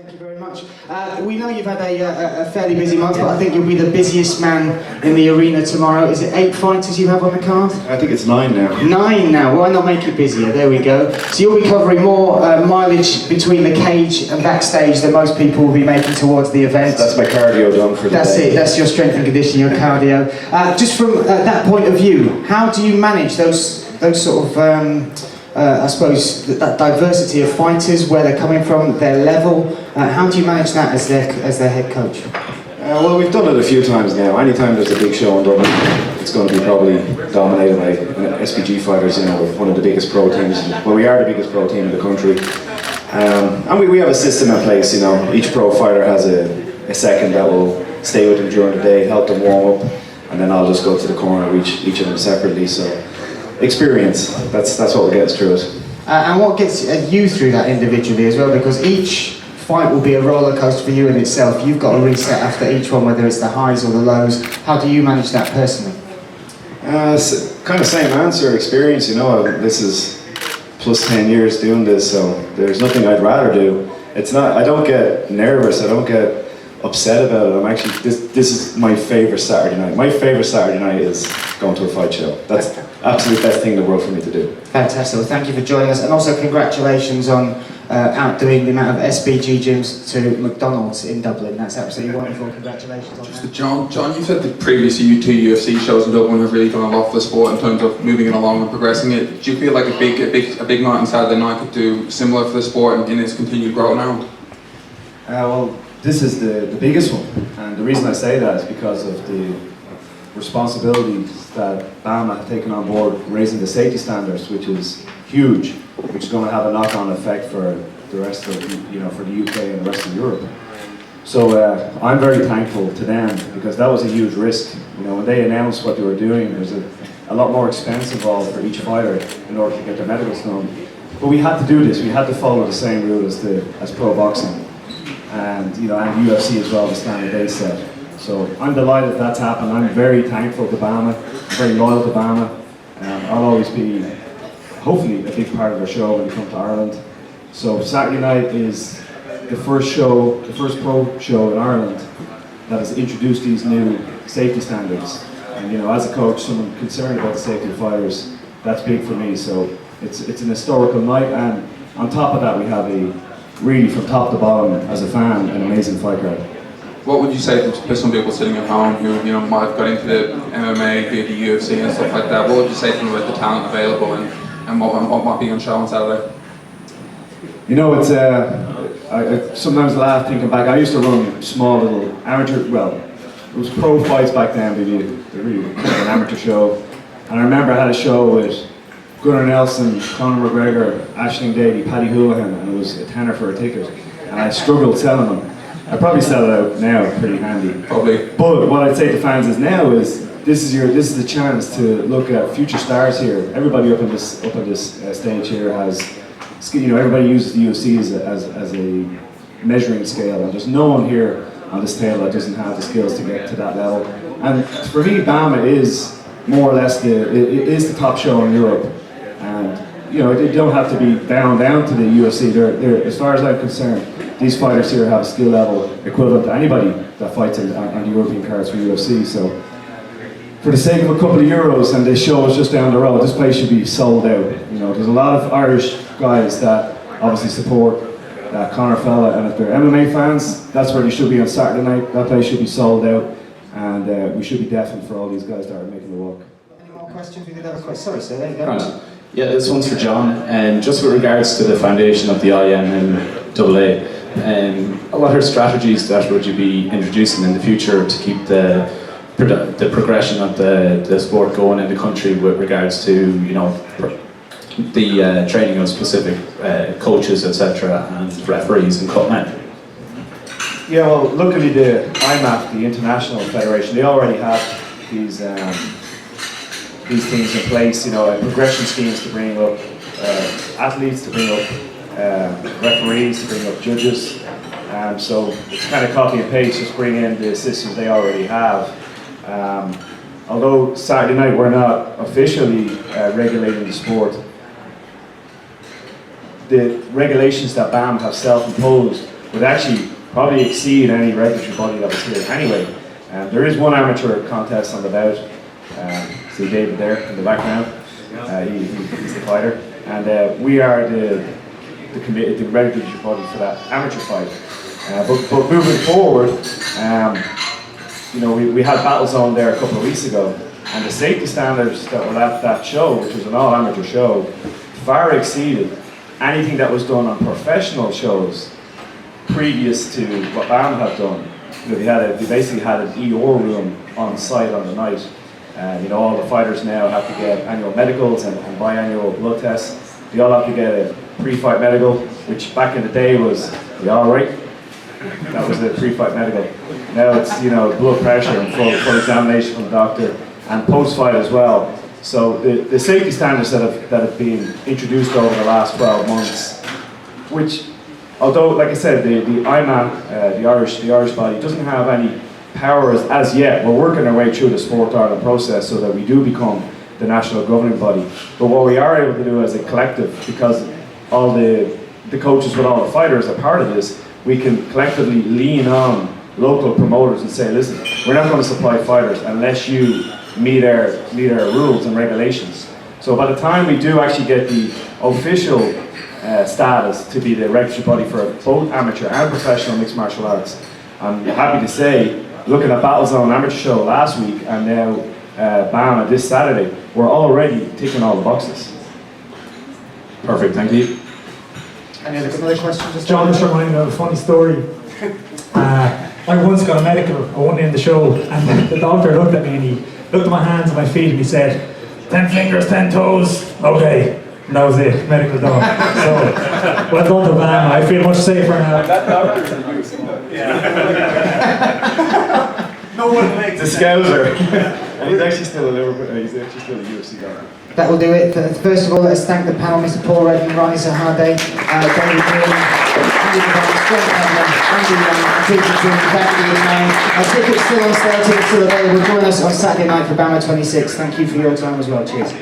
Thank you very much. We know you've had a fairly busy month, but I think you'll be the busiest man in the arena tomorrow. Is it 8 fighters you have on the card? I think it's 9 now. 9 now. Why not make it busier? There we go. So you'll be covering more mileage between the cage and backstage than most people will be making towards the event. That's my cardio done for the day. That's it. That's your strength and conditioning, your cardio. Just from that point of view, how do you manage those sort of I suppose that diversity of fighters, where they're coming from, their level? How do you manage that as their head coach? Well, we've done it a few times now. Anytime there's a big show in Dublin, it's going to be probably dominated by SPG fighters. You know, one of the biggest pro teams. Well, we are the biggest pro team in the country, and we have a system in place. You know, each pro fighter has a second that will stay with them during the day, help them warm up, and then I'll just go to the corner, each of them separately. So. Experience, that's what will get us through it. And what gets you through that individually as well, because each fight will be a roller coaster for you in itself. You've got to reset after each one, whether it's the highs or the lows. How do you manage that personally? Kind of same answer, experience. You know, this is plus 10 years doing this, so there's nothing I'd rather do. It's not, I don't get nervous, I don't get upset about it. I'm actually, this is my favourite Saturday night. My favourite Saturday night is going to a fight show. That's the absolute best thing in the world for me to do. Fantastic. Well, thank you for joining us, and also congratulations on outdoing the amount of SPG gyms to McDonald's in Dublin. That's absolutely wonderful. Congratulations on that. John, you said that previously 2 UFC shows in Dublin have really done a lot for the sport in terms of moving it along and progressing it. Do you feel like a big night on Saturday night could do similar for the sport in its continued growth now? Well, this is the biggest one, and the reason I say that is because of the responsibilities that Bamma have taken on board, raising the safety standards, which is huge, which is going to have a knock-on effect for the rest of, for the UK and the rest of Europe. So I'm very thankful to them, because that was a huge risk. You know, when they announced what they were doing, there's a lot more expense involved for each fighter in order to get their medicals done. But we had to do this. We had to follow the same rule as pro boxing, and and UFC as well, the standard they set. So I'm delighted that's happened. I'm very thankful to Bamma, very loyal to Bamma. I'll always be, hopefully, a big part of their show when they come to Ireland. So Saturday night is the first pro show in Ireland that has introduced these new safety standards. And as a coach, someone concerned about the safety of fighters, that's big for me. So it's an historical night, and on top of that, we have really from top to bottom, as a fan, an amazing fight card. What would you say to some people sitting at home who might have got into the MMA via the UFC and stuff like that? What would you say to them about the talent available and what might be on show on Saturday? It's I sometimes laugh thinking back. I used to run small little amateur. Well, it was pro fights back then. They really were kind of an amateur show. And I remember I had a show with Gunnar Nelson, Conor McGregor, Aisling Davey, Paddy Houlihan, and it was a tenner for a ticket. And I struggled selling them. I'd probably sell it out now, pretty handy. Probably. But what I'd say to fans is this is the chance to look at future stars here. Everybody up on this stage here has, everybody uses the UFC as a measuring scale, and there's no one here on this table that doesn't have the skills to get to that level. And for me, Bamma is more or less it is the top show in Europe, and they don't have to be bound down to the UFC. They're, as far as I'm concerned, these fighters here have a skill level equivalent to anybody that fights on the European cards for UFC. So, for the sake of a couple of euros, and this show is just down the road, this place should be sold out. There's a lot of Irish guys that obviously support that Conor fella, and if they're MMA fans, that's where they should be on Saturday night. That place should be sold out, and we should be deafened for all these guys that are making the walk. Any more questions? We did have a question. Sorry, sir. There you go. Yeah, this one's for John. Just with regards to the foundation of the IMMAF, what are strategies that would you be introducing in the future to keep the progression of the sport going in the country with regards to the training of specific coaches, etc., and referees and cutmen? Yeah, well, luckily the IMMAF, the International Federation, they already have these things in place. Progression schemes to bring up athletes, to bring up referees, to bring up judges. So it's kind of copy and paste, just bring in the systems they already have. Although Saturday night we're not officially regulating the sport, the regulations that BAM have self-imposed would actually probably exceed any regulatory body that was here anyway. There is one amateur contest on the bout. See David there in the background. He's the fighter, and we are the regulatory body for that amateur fight. But moving forward, we had Battle Zone there a couple of weeks ago, and the safety standards that were at that show, which was an all-amateur show, far exceeded anything that was done on professional shows previous to what Bamma have done. They basically had an EOR room on site on the night. All the fighters now have to get annual medicals and biannual blood tests. They all have to get a pre-fight medical, which back in the day was, "You all right?" That was a pre-fight medical. Now it's blood pressure and full examination from the doctor, and post-fight as well. So the safety standards that have been introduced over the last 12 months, which, although like I said, the IMMAF, the Irish body, doesn't have any powers as yet. We're working our way through the Sport Ireland process so that we do become the national governing body. But what we are able to do as a collective, because all the coaches with all the fighters are part of this, we can collectively lean on local promoters and say, listen, we're not going to supply fighters unless you meet our rules and regulations. So by the time we do actually get the official status to be the regulatory body for both amateur and professional mixed martial arts, I'm happy to say, looking at Battle Zone amateur show last week and now Bamma this Saturday, we're already ticking all the boxes. Perfect, thank you. Any other questions? John just reminded me of a funny story. I once got a medical, I wasn't in the show, and the doctor looked at me and he looked at my hands and my feet and he said, 10 fingers, 10 toes, okay. And that was it, medical done. So, well done to Bamma, I feel much safer now. That doctor is a UFC. No one makes the Scouser. And he's actually still a Liverpool, he's actually still a UFC guy. That will do it. First of all, let's thank the panel, Mr. Paul Redden, Ronnie Sahade, David Green, Andy Devine, Scott Kavanagh, Andy Young, and Peter Jim, thank you. Tickets still on sale, tickets still available. Join us on Saturday night for Bamma 26. Thank you for your time as well. Cheers.